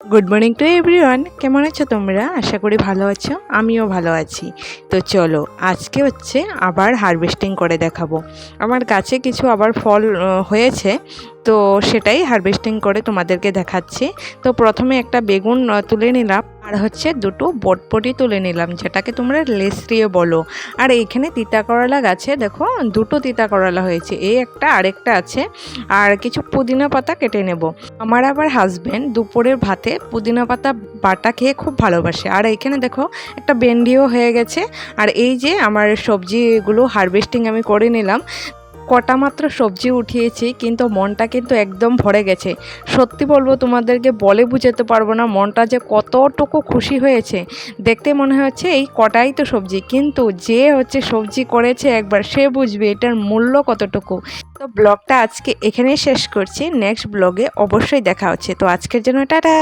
Good morning to everyone. কেমন আছো তোমরা? আশা করি ভালো আছো, আমিও ভালো আছি। তো চলো আজকে হচ্ছে আবার হারভেস্টিং করে দেখাবো। আমার গাছে কিছু আবার ফল হয়েছে, তো সেটাই হারভেস্টিং করে তোমাদেরকে দেখাচ্ছি। তো প্রথমে একটা বেগুন তুলে নিলাম, আর হচ্ছে দুটো বটবটি তুলে নিলাম, যেটাকে তোমরা লেসরিয়ে বলো। আর এইখানে তিতা করলা গাছে দেখো দুটো তিতা করলা হয়েছে, এই একটা আরেকটা আছে। আর কিছু পুদিনা পাতা কেটে নেব। আমার আবার হাজবেন্ড দুপুরের ভাতে পুদিনা পাতা বাটা খেয়ে খুব ভালোবাসে। আর এইখানে দেখো একটা ভেন্ডিও হয়ে গেছে। আর এই যে আমার সবজিগুলো হারভেস্টিং আমি করে নিলাম। কটা মাত্র সবজি উঠিয়েছি, কিন্তু মনটা কিন্তু একদম ভরে গেছে। সত্যি বলবো তোমাদেরকে, বলে বুঝাতে পারবো না মনটা যে কতটুকু খুশি হয়েছে। দেখতে মনে হচ্ছে এই কটাই তো সবজি, কিন্তু যে হচ্ছে সবজি করেছে একবার সে বুঝবে এটার মূল্য কতটুকু। তো ব্লগটা আজকে এখানেই শেষ করছি, নেক্সট ব্লগে অবশ্যই দেখা হচ্ছে। তো আজকের জন্য টাটা।